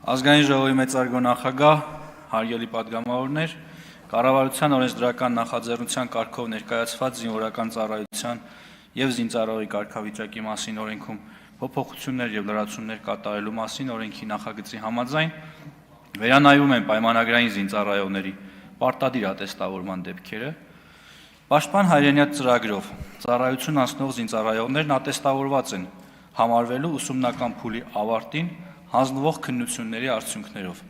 Ազգային ժողովի մեծարգո նախագահ, հարգելի պատգամավորներ, կառավարության օրենսդրական նախաձեռնության կարգով ներկայացված զինվորական ծառայության և զինծառայողի կարգավիճակի մասին օրենքում փոփոխություններ և լրացումներ կատարելու մասին օրենքի նախագծի համաձայն վերանայվում են պայմանագրային զինծառայողների պարտադիր ատեստավորման դեպքերը, Պաշտպան հայրենյաց ծրագրով ծառայություն անցնող զինծառայողներն ատեստավորված են համարվելու ուսումնական փուլի ավարտին հանձնվող քննությունների արդյունքներով,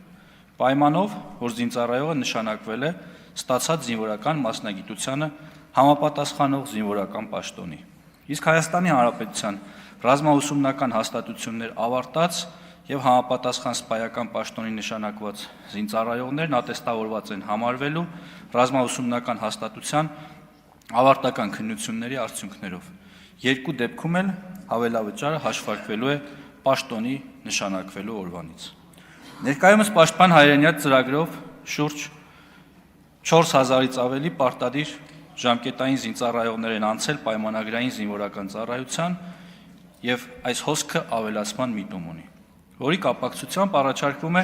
պայմանով, որ զինծառայողը նշանակվել է ստացած զինվորական մասնագիտությանը համապատասխանող զինվորական պաշտոնի։ Իսկ Հայաստանի Հանրապետության ռազմաուսումնական հաստատություններ ավարտած և համապատասխան սպայական պաշտոնի նշանակված զինծառայողներն ատեստավորված են համարվելու ռազմաուսումնական հաստատության ավարտական քննությունների արդյունքներով։ Երկու դեպքում էլ հավելավճարը հաշվարկվելու է պաշտոնի նշանակվելու օրվանից։ Ներկայումս Պաշտպան հայրենյաց ծրագրով շուրջ 4000-ից ավելի պարտադիր ժամկետային զինծառայողներ են անցել պայմանագրային զինվորական ծառայության և այս հոսքը ավելացման միտում ունի, որի կապակցությամբ առաջարկվում է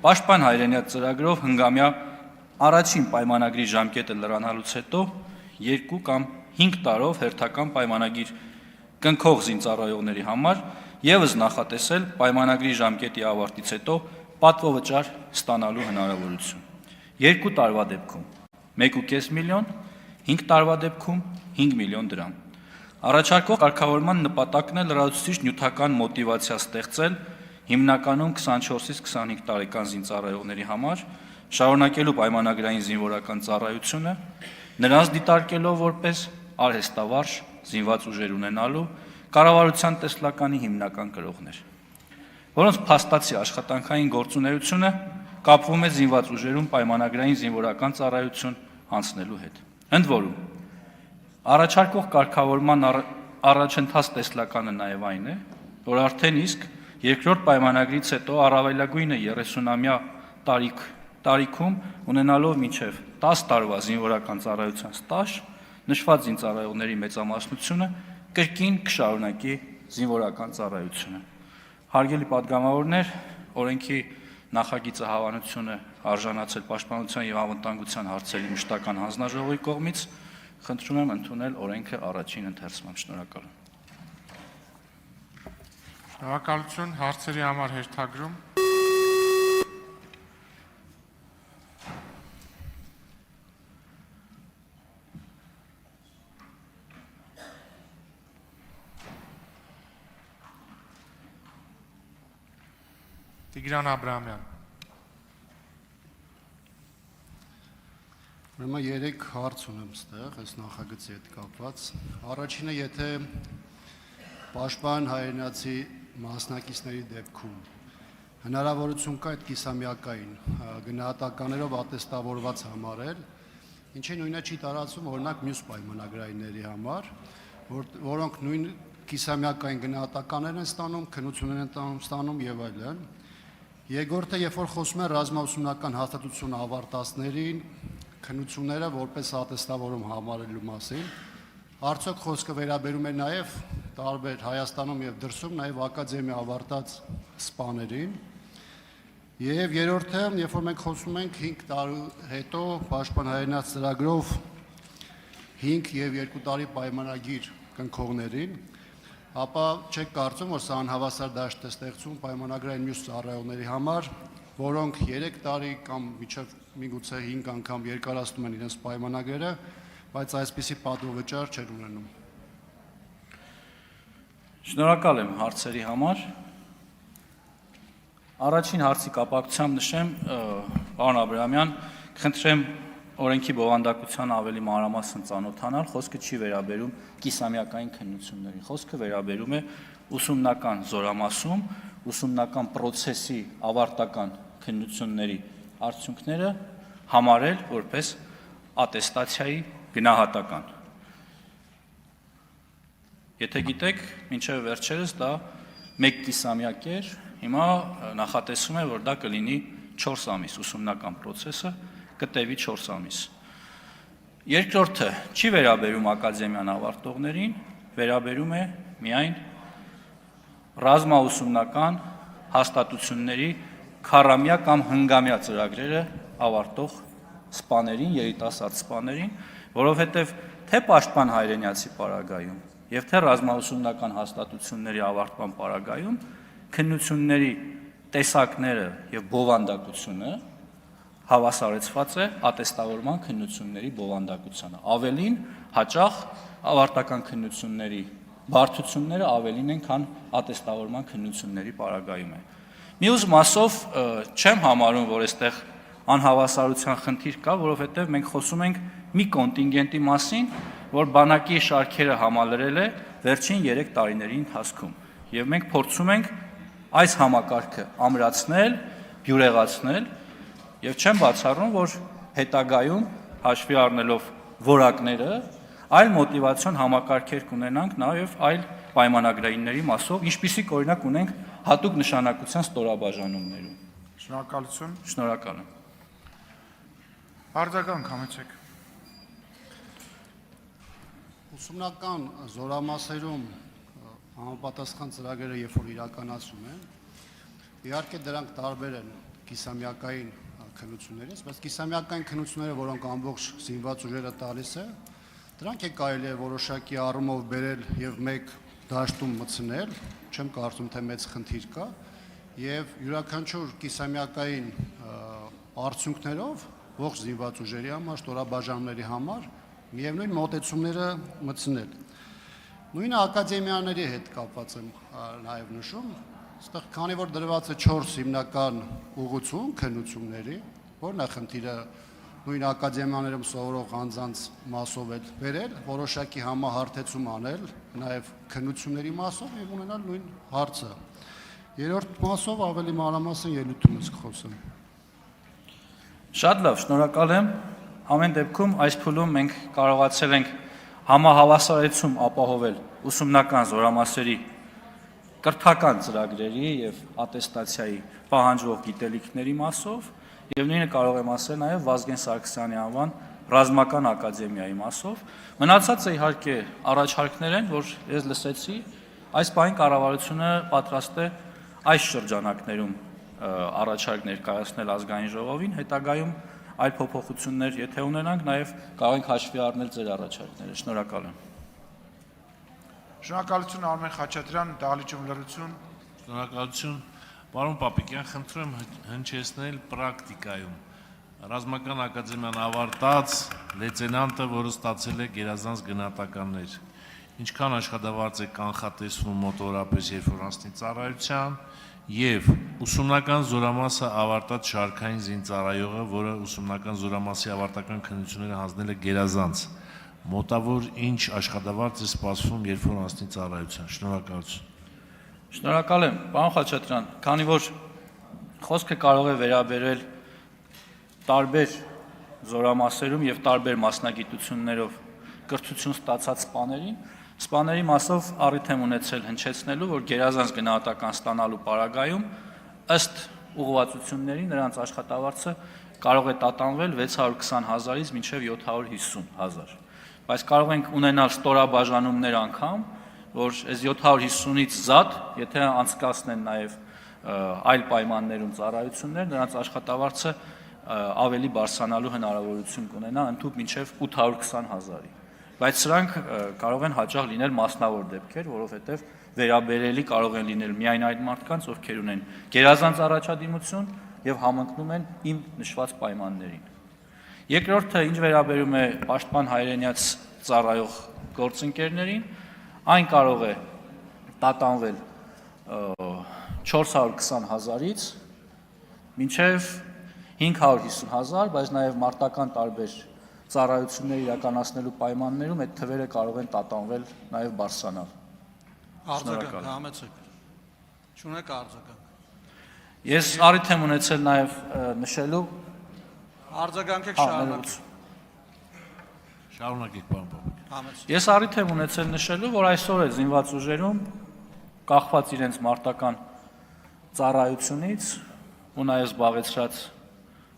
Պաշտպան հայրենյաց ծրագրով հնգամյա առաջին պայմանագրի ժամկետը լրանալուց հետո 2 կամ 5 տարով հերթական պայմանագիր կնքող զինծառայողների համար ևս նախատեսել պայմանագրի ժամկետի ավարտից հետո պատվովճար ստանալու հնարավորություն։ 2 տարվա դեպքում 1.5 միլիոն, 5 տարվա դեպքում 5 միլիոն դրամ։ Առաջարկվող կարգավորման նպատակն է լրացուցիչ նյութական մոտիվացիա ստեղծել հիմնականում 24-ից 25 տարեկան զինծառայողների համար շարունակելու պայմանագրային զինվորական ծառայությունը, նրանց դիտարկելով որպես արհեստավարժ զինված ուժեր ունենալու կառավարության տեսլականի հիմնական կրողներ, որոնց փաստացի աշխատանքային գործունեությունը կապվում է զինված ուժերում պայմանագրային զինվորական ծառայություն անցնելու հետ։ Ընդ որում, առաջարկվող կարգավորման առաջընթաց տեսլականը նաև այն է, որ արդեն իսկ երկրորդ պայմանագրից հետո առավելագույնը 30-ամյա տարիքում ունենալով մինչև 10 տարվա զինվորական ծառայության ստաժ, նշված զինծառայողների մեծամասնությունը կրկին կշարունակի զինվորական ծառայությունը։ Հարգելի պատգամավորներ, օրենքի նախագիծը հավանություն է արժանացել Պաշտպանության և անվտանգության հարցերի մշտական հանձնաժողովի կողմից, խնդրում եմ ընդունել օրենքը առաջին ընթերցման։ Շնորհակալ եմ։ Շնորհակալություն, հարցերի համար հերթագրում։ Տիգրան Աբրահամյան։ Ուրեմն 3 հարց ունեմ ստեղ, այս նախագծի հետ կապված։ Առաջինը, եթե Պաշտպան հայրենացի մասնակիցների դեպքում հնարավորություն կա այդ կիսամյակային գնահատականներով ատեստավորված համարել, ինչի նույնը չի տարածվում օրինակ մյուս պայմանագրայինների համար, որոնք նույն կիսամյակային գնահատականներ են ստանում, քննություններ են ստանում եւ այլն։ Երկրորդը, երբ որ խոսում են ռազմաուսումնական հաստատություն ավարտածներին քննությունները որպես ատեստավորում համարելու մասին, արդյոք խոսքը վերաբերում է նաև տարբեր Հայաստանում եւ դրսում նաև ակադեմիա ավարտած սպաներին։ Եվ երրորդը, երբ որ մենք խոսում ենք 5 տարի հետո Պաշտպան հայրենաց ծրագրով 5 եւ 2 տարի պայմանագիր կնքողներին, ապա չեք կարծում, որ սա անհավասար դաշտ է ստեղծում պայմանագրային մյուս ծառայողների համար, որոնք 3 տարի կամ մինչև միգուցե 5 անգամ երկարացնում են իրենց պայմանագրերը, բայց այսպիսի պատվովճար չեն ունենում։ Շնորհակալ եմ հարցերի համար։ Առաջին հարցի կապակցությամբ նշեմ, պարոն Աբրահամյան, կխնդրեմ օրենքի բովանդակության ավելի մանրամասն ծանոթանալ, խոսքը չի վերաբերում կիսամյակային քննություններին, խոսքը վերաբերում է ուսումնական զորամասում, ուսումնական պրոցեսի ավարտական քննությունների արդյունքները համարել որպես ատեստացիայի գնահատական։ Եթե գիտեք, մինչև վերջերս դա 1 կիսամյակ էր, հիմա նախատեսվում է, որ դա կլինի 4 ամիս ուսումնական պրոցեսը, կտևի 4 ամիս։ Երկրորդը չի վերաբերում ակադեմիան ավարտողներին, վերաբերում է միայն ռազմաուսումնական հաստատությունների քառամյա կամ հնգամյա ծրագրերը ավարտող սպաներին, երիտասարդ սպաներին, որովհետև թե պաշտպան հայրենիացի պարագայում եւ թե ռազմաուսումնական հաստատությունների ավարտման պարագայում քննությունների տեսակները եւ բովանդակությունը հավասարեցված է ատեստավորման քննությունների բովանդակությանը։ Ավելին հաճախ ավարտական քննությունների բարդությունները ավելին են, քան ատեստավորման քննությունների պարագայում է։ Մյուս մասով չեմ համարում, որ այստեղ անհավասարության խնդիր կա, որովհետև մենք խոսում ենք մի կոնտինգենտի մասին, որ բանակի շարքերը համալրել է վերջին 3 տարիների ընթացքում։ Եվ մենք փորձում ենք այս համակարգը ամրացնել, բյուրեղացնել, եւ չեմ բացառում, որ հետագայում հաշվի առնելով որակները, այլ մոտիվացիոն համակարգեր կունենանք նաեւ այլ պայմանագրայինների մասով, ինչպիսիք օրինակ ունենք հատուկ նշանակության ստորաբաժանումներում։ Շնորհակալություն։ Շնորհակալ եմ։ Արձագանք համեցեք։ Ուսումնական զորամասերում համապատասխան ծրագրերը երբ որ իրականացում են, իհարկե դրանք տարբեր են կիսամյակային քննություններից, բայց կիսամյակային քննությունները, որոնք ամբողջ զինված ուժերը տալիս է, դրանք է կարելի է որոշակի առումով բերել եւ մեկ դաշտում մտցնել, չեմ կարծում թե մեծ խնդիր կա, եւ յուրաքանչյուր կիսամյակային արդյունքներով ողջ զինված ուժերի համար, ստորաբաժանումների համար միևնույն մոտեցումները մտցնել։ Նույնը ակադեմիաների հետ կապված եմ նաեւ նշում, այստեղ քանի որ դրված է 4 հիմնական ուղղություն քննությունների, որն է խնդիրը նույն ակադեմիաներում սովորող անձանց մասով էլ վերել, որոշակի համահարթեցում անել, նաև քննությունների մասով եւ ունենալ նույն հարցը։ Երրորդ մասով ավելի մանրամասն ելույթում ես խոսեմ։ Շատ լավ, շնորհակալ եմ։ Ամեն դեպքում այս փուլում մենք կարողացել ենք համահավասարեցում ապահովել ուսումնական զորամասերի կրթական ծրագրերի եւ ատեստացիայի պահանջվող գիտելիքների մասով եւ նույնը կարող եմ ասել նաեւ Վազգեն Սարգսյանի անվան ռազմական ակադեմիայի մասով։ Մնացածը իհարկե առաջարկներ են, որ ես լսեցի, այս պահին կառավարությունը պատրաստ է այս շրջանակներում առաջարկ ներկայացնել ազգային ժողովին, հետագայում այլ փոփոխություններ եթե ունենանք, նաեւ կարող ենք հաշվի առնել ձեր առաջարկները։ Շնորհակալ եմ։ Շնորհակալություն Արմեն Խաչատրյան, դահլիճում լրություն։ Շնորհակալություն, պարոն Պապիկյան, խնդրում եմ հնչեցնել պրակտիկայում։ Ռազմական ակադեմիան ավարտած լեյտենանտը, որը ստացել է գերազանց գնահատականներ, ինչքան աշխատավարձ է կանխատեսվում մոտավորապես, երբ որ անցնի ծառայության, եւ ուսումնական զորամասը ավարտած շարքային զինծառայողը, որը ուսումնական զորամասի ավարտական քննությունները հանձնել է գերազանց, մոտավոր ինչ աշխատավարձ է սպասվում, երբ որ անցնի ծառայության։ Շնորհակալություն։ Շնորհակալ եմ, պարոն Խաչատրյան, քանի որ խոսքը կարող է վերաբերել տարբեր զորամասերում եւ տարբեր մասնագիտություններով կրթություն ստացած սպաների մասով առիթ եմ ունեցել հնչեցնելու, որ գերազանց գնահատական ստանալու պարագայում ըստ ուղղվածությունների նրանց աշխատավարձը կարող է տատանվել 620,000-ից մինչև 750,000, բայց կարող ենք ունենալ ստորաբաժանումներ անգամ, որ այս 750-ից զատ, եթե անցկացնեն նաև այլ պայմաններում ծառայություններ, նրանց աշխատավարձը ավելի բարձրանալու հնարավորություն կունենա ընդհանուր մինչև 820,000-ի։ Բայց սրանք կարող են հաճախ լինել մասնավոր դեպքեր, որովհետև վերաբերելի կարող են լինել միայն այդ մարդկանց, ովքեր ունեն գերազանց առաջադիմություն եւ համընկնում են իմ նշված պայմաններին։ Երկրորդը, ինչ վերաբերում է պաշտպան հայրենիաց ծառայող գործընկերներին, այն կարող է տատանվել 420,000-ից մինչև 550,000, բայց նաև մարտական տարբեր ծառայություններ իրականացնելու պայմաններում այդ թվերը կարող են տատանվել նաև բարձրանալ։ Արձագանք, համեցեք։ Չունեք արձագանք։ Ես առիթ եմ ունեցել նաև նշելու Արձագանքեք շարունակ։ Շարունակեք, պարոն Պապիկ։ Համեցեք։ Ես առիթ եմ ունեցել նշելու, որ այսօր է զինված ուժերում կախված իրենց մարտական ծառայությունից ու նաև զբաղեցրած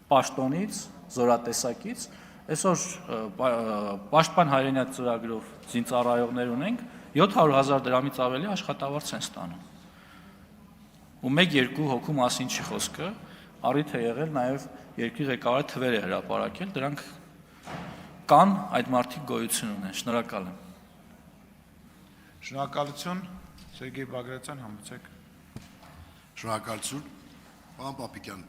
պաշտոնից, զորատեսակից, այսօր պաշտպան հայրենիաց ծրագրով զինծառայողներ ունենք 700,000 դրամից ավելի աշխատավարձ են ստանում։ Ու 1-2 հոգու մասին չի խոսքը, առիթ է եղել նաև երկրի ղեկավարը թվեր է հրապարակել, դրանք կան, այդ մարդիկ գոյություն ունեն։ Շնորհակալ եմ։ Շնորհակալություն, Սերգեյ Բագրատյան, համեցեք։ Շնորհակալություն, պարոն Պապիկյան։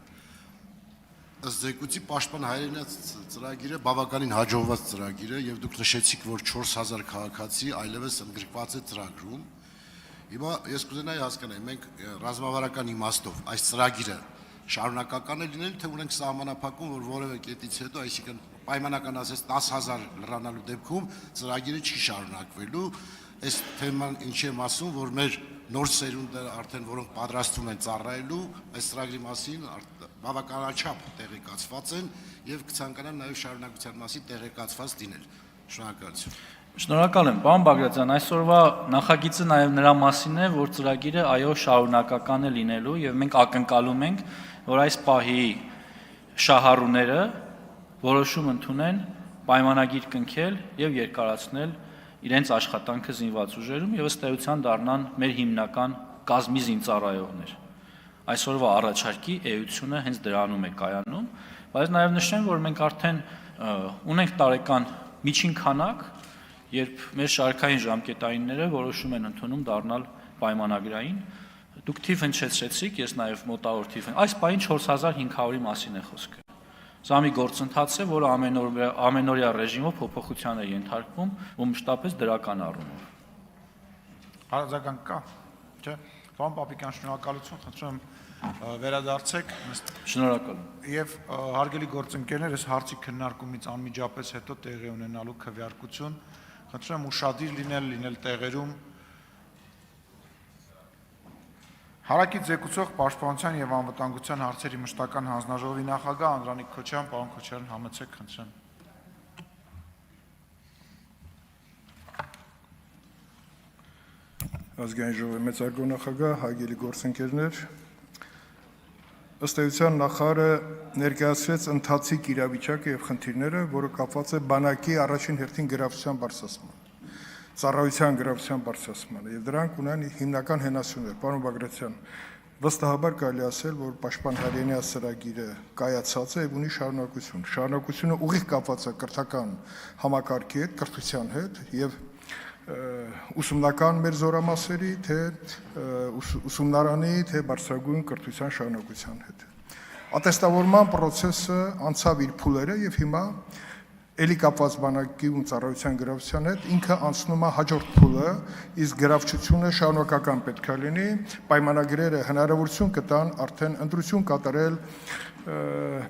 Ըստ զեկույցի պաշտպան հայրենիաց ծրագիրը բավականին հաջողված ծրագիր է եւ դուք նշեցիք, որ 4000 քաղաքացի այլևս ընդգրկված է ծրագրում։ Հիմա ես կուզենայի հասկանալ, մենք ռազմավարական իմաստով այս ծրագիրը շարունակական է լինել, թե ունենք սահմանափակում, որ որևէ կետից հետո, այսինքն պայմանական ասած 10000 լրանալու դեպքում ծրագիրը չի շարունակվելու։ Այս թեման ինչի եմ ասում, որ մեր նոր սերունդը արդեն որոնք պատրաստվում են ծառայելու, այս ծրագրի մասին բավականաչափ տեղեկացված են եւ կցանկանան նաեւ շարունակության մասին տեղեկացված լինել։ Շնորհակալություն։ Շնորհակալ եմ, պարոն Բագրատյան, այսօրվա նախագիծը նաև նրա մասին է, որ ծրագիրը այո շարունակական է լինելու եւ մենք ակնկալում ենք, որ այս պահի շահառուները որոշում ընդունեն պայմանագիր կնքել եւ երկարացնել իրենց աշխատանքը զինված ուժերում եւ ըստ էության դառնան մեր հիմնական կազմի զինծառայողներ։ Այսօրվա առաջարկի էությունը հենց դրանում է կայանում, բայց նաև նշեմ, որ մենք արդեն ունենք տարեկան միջին քանակ, երբ մեր շարքային ժամկետայինները որոշում են ընդունում դառնալ պայմանագրային։ Դուք թիվ հնչեցրեցիք, ես նաև մոտավոր թիվ։ Այս պահին 4500-ի մասին է խոսքը։ Սա մի գործընթաց է, որը ամենօրյա ռեժիմով փոփոխության է ենթարկվում ու մշտապես դրական առումով։ Հարցական կա, չէ՞։ Պարոն Պապիկյան, շնորհակալություն, խնդրում եմ վերադարձեք։ Շնորհակալ եմ։ Եվ հարգելի գործընկերներ, այս հարցի քննարկումից անմիջապես հետո տեղի ունենալու քվեարկություն, խնդրում եմ ուշադիր լինել տեղերում։ Հարակից զեկուցող Պաշտպանության եւ անվտանգության հարցերի մշտական հանձնաժողովի նախագահ Անդրանիկ Քոչարյան, պարոն Քոչարյան, համեցեք, խնդրեմ։ Ազգային ժողովի մեծարգո նախագահ, հարգելի գործընկերներ, ըստ էության նախարարը ներկայացրեց ընթացիկ իրավիճակը եւ խնդիրները, որը կապված է բանակի առաջին հերթին գրավչության բարձրացման, ծառայության գրավչության բարձրացմանը եւ դրանք ունեն հիմնական հենասյուներ։ Պարոն Բագրատյան, վստահաբար կարելի ասել, որ Պաշտպան հայրենիաց ծրագիրը կայացած է եւ ունի շարունակություն։ Շարունակությունը ուղիղ կապված է կրթական համակարգի հետ, կրթության հետ եւ ուսումնական մեր զորամասերի, թե ուսումնարանի, թե բարձրագույն կրթության շարունակության հետ։ Ատեստավորման process-ը անցավ իր փուլերը եւ հիմա էլի կապված բանակի ու ծառայության գրավչության հետ ինքը անցնում է հաջորդ փուլը, իսկ գրավչությունը շարունակական պետք է լինի, պայմանագրերը հնարավորություն կտան արդեն ընտրություն կատարել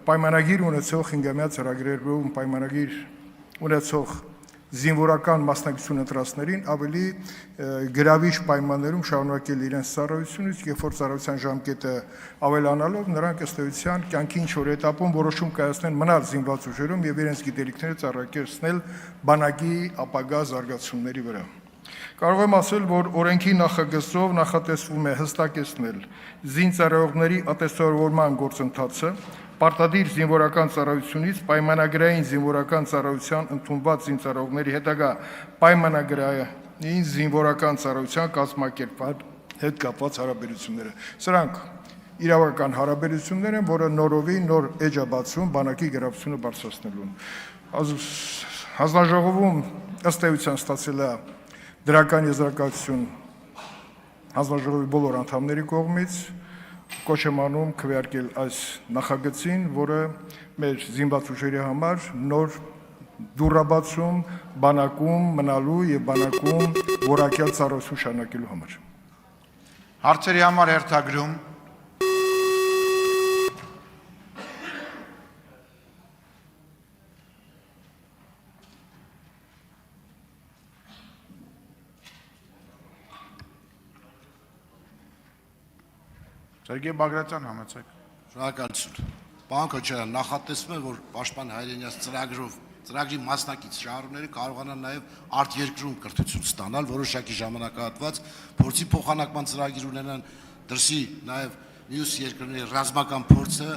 պայմանագիր ունեցող 5-ամյա ծրագրերում պայմանագիր ունեցող զինվորական մասնակցություն ընտրածներին ավելի գրավիչ պայմաններում շարունակել իրենց ծառայությունից, երբ որ ծառայության ժամկետը ավելանալով նրանք ըստ էության կյանքի ինչ-որ էտապում որոշում կայացնեն մնալ զինված ուժերում եւ իրենց գիտելիքները ծառայեցնել բանակի ապագա զարգացումների վրա։ Կարող եմ ասել, որ օրենքի նախագծով նախատեսվում է հստակեցնել զինծառայողների ատեստավորման գործընթացը, պարտադիր զինվորական ծառայությունից պայմանագրային զինվորական ծառայության ընդունված զինծառայողների հետագա պայմանագրային զինվորական ծառայության կազմակերպման հետ կապված հարաբերությունները։ Սրանք իրավական հարաբերություններ են, որը նորովի նոր էջ է բացում բանակի գրավչությունը բարձրացնելուն։ Հանձնաժողովում ըստ էության ստացել է դրական եզրակացություն հանձնաժողովի բոլոր անդամների կողմից, կոչ եմ անում քվեարկել այս նախագծին, որը մեր զինված ուժերի համար նոր դուրաբացում բանակում մնալու եւ բանակում որակյալ ծառայություն շարունակելու համար։ Հարցերի համար հերթագրում Սերգեյ Բագրատյան, համեցեք։ Շնորհակալություն։ Պարոն Քոչարյան, նախատեսվում է, որ Պաշտպան հայրենիաց ծրագրի մասնակից շահառուները կարողանան նաև արտերկրում կրթություն ստանալ, որոշակի ժամանակահատված, փորձի փոխանակման ծրագիր ունենան, դրսի նաև մյուս երկրների ռազմական փորձը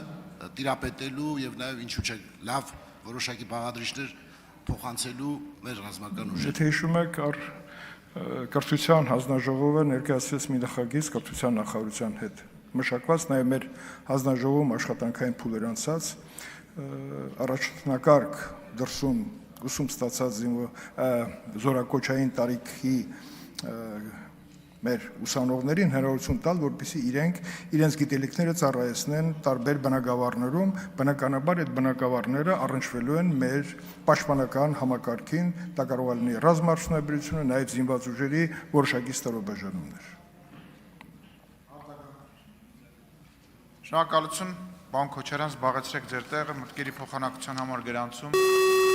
տիրապետելու եւ նաև ինչու՞ չէ լավ որոշակի բաղադրիչներ փոխանցելու մեր ռազմական ուժերը։ Եթե հիշում եք, կրթության հանձնաժողովը ներկայացրեց մի նախագիծ կրթության նախարարության հետ։ մշակված, նաև մեր հանձնաժողովում աշխատանքային փուլեր անցած, առաջնակարգ դրսում ուսում ստացած զորակոչային տարիքի մեր ուսանողներին հնարավորություն տալ, որպեսզի իրենց գիտելիքները ծառայեցնեն տարբեր բնակավարներում, բնականաբար այդ բնակավարները առնչվելու են մեր պաշտպանական համակարգին, դա կարող է լինի ռազմաարդյունաբերությունը, նաև զինված ուժերի որոշակի ստորաբաժանումներ։ Շնորհակալություն, պարոն Քոչարյան, զբաղեցրեք ձեր տեղը, մտքերի փոխանակության համար գրանցում